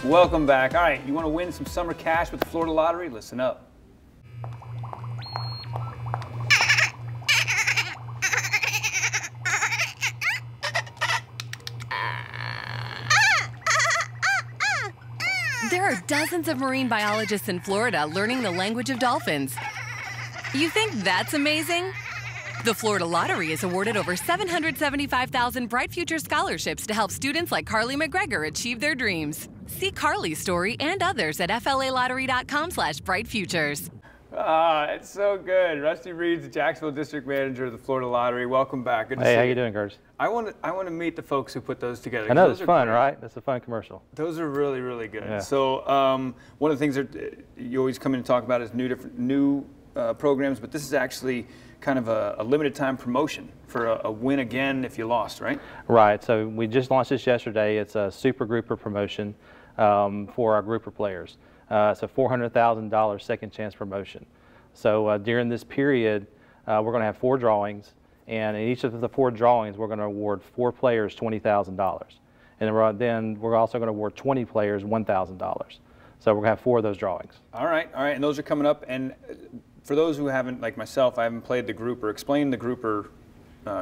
Welcome back. All right, you want to win some summer cash with the Florida Lottery? Listen up. There are dozens of marine biologists in Florida learning the language of dolphins. You think that's amazing? The Florida Lottery has awarded over 775,000 Bright Future scholarships to help students like Carly McGregor achieve their dreams. See Carly's story and others at flalottery.com/brightfutures. It's so good. Rusty Reed's the Jacksonville District Manager of the Florida Lottery. Welcome back. Good to see you. Hey, how you doing, Curtis? I want to meet the folks who put those together. I know, it's fun, right? That's a fun commercial. Those are really, really good. Yeah. So one of the things that you always come in and talk about is new programs, but this is actually kind of a limited time promotion for a win again if you lost, right? Right. So we just launched this yesterday. It's a super grouper promotion for our grouper players. It's a $400,000 second chance promotion. So during this period, we're going to have 4 drawings, and in each of the 4 drawings, we're going to award 4 players $20,000, and then we're also going to award 20 players $1,000. So we're going to have 4 of those drawings. All right, and those are coming up. And for those who haven't, like myself, I haven't played the grouper. Explain the grouper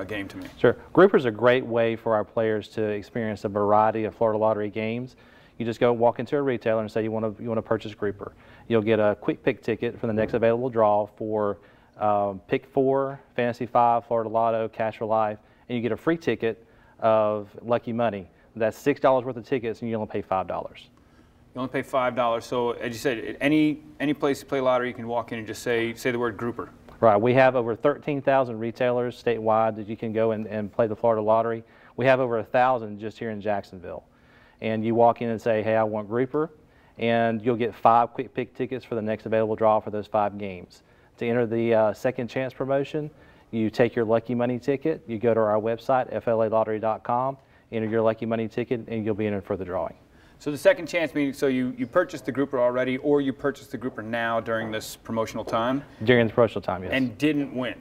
game to me. Sure. Grouper's a great way for our players to experience a variety of Florida Lottery games. You just go walk into a retailer and say you want to purchase grouper. You'll get a quick pick ticket for the next available draw for Pick 4, Fantasy 5, Florida Lotto, Cash for Life, and you get a free ticket of Lucky Money. That's $6 worth of tickets, and you only pay $5. You only pay $5. So as you said, any place you play lottery, you can walk in and just say the word grouper. Right. We have over 13,000 retailers statewide that you can go and play the Florida Lottery. We have over 1,000 just here in Jacksonville. And you walk in and say, hey, I want grouper, and you'll get 5 quick pick tickets for the next available draw for those 5 games. To enter the second chance promotion, you take your Lucky Money ticket, you go to our website, flalottery.com, enter your Lucky Money ticket, and you'll be entered for the drawing. So the second chance means, so you purchased the grouper already, or you purchased the grouper now during this promotional time? During the promotional time, yes. And didn't win?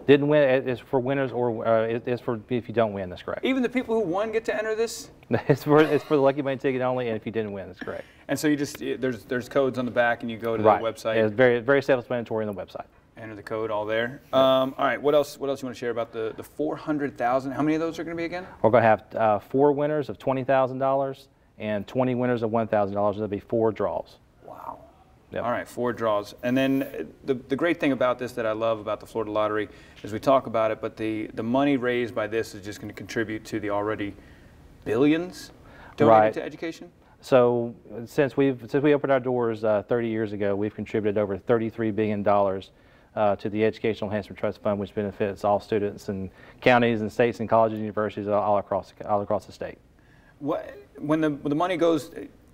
Didn't win. It's for winners, or it's for if you don't win. That's correct. Even the people who won get to enter this? It's for the Lucky Money ticket only, and if you didn't win, that's correct. And so you just there's codes on the back, and you go to right. the website. Yeah, it's very self-explanatory on the website. Enter the code all there. All right. What else? What else you want to share about the 400,000? How many of those are going to be again? We're going to have 4 winners of $20,000 and 20 winners of $1,000. There'll be 4 draws. Wow. Yep. All right, 4 draws. And then the great thing about this that I love about the Florida Lottery is we talk about it, but the money raised by this is just going to contribute to the already billions donated to education? So since we opened our doors 30 years ago, we've contributed over $33 billion to the Educational Enhancement Trust Fund, which benefits all students in counties and states and colleges and universities all across the state. When the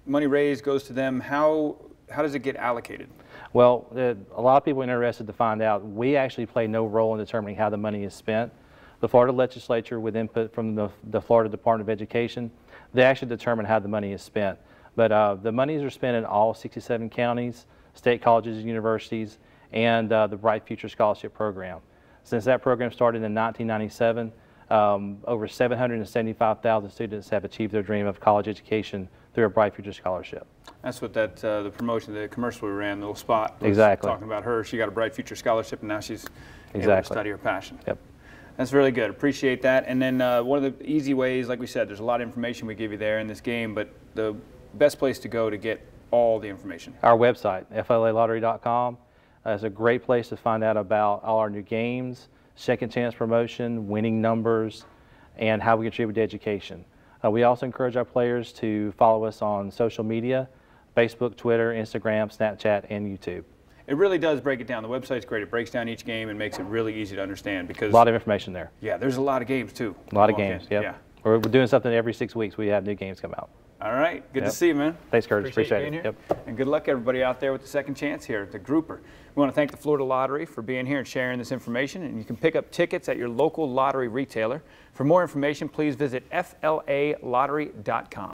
money raised goes to them, how does it get allocated? Well, a lot of people are interested to find out. We actually play no role in determining how the money is spent. The Florida legislature, with input from the Florida Department of Education, they actually determine how the money is spent. But the monies are spent in all 67 counties, state colleges and universities, and the Bright Future Scholarship Program. Since that program started in 1997, over 775,000 students have achieved their dream of college education through a Bright Future Scholarship. That's what the promotion, the commercial we ran, the little spot was exactly talking about her. She got a Bright Future Scholarship, and now she's able to study her passion. Yep. That's really good. Appreciate that. And then one of the easy ways, like we said, there's a lot of information we give you there in this game, but the best place to go to get all the information? Our website, flalottery.com. It's a great place to find out about all our new games, second chance promotion, winning numbers, and how we contribute to education. We also encourage our players to follow us on social media, Facebook, Twitter, Instagram, Snapchat, and YouTube. It really does break it down. The website's great. It breaks down each game and makes it really easy to understand because a lot of information there. Yeah, there's a lot of games too. A lot of games, yep. Yeah. We're doing something every 6 weeks. We have new games come out. All right. Good to see you, man. Thanks, Curtis. Appreciate it. Yep. And good luck, everybody out there with the second chance here at the grouper. We want to thank the Florida Lottery for being here and sharing this information. And you can pick up tickets at your local lottery retailer. For more information, please visit flalottery.com.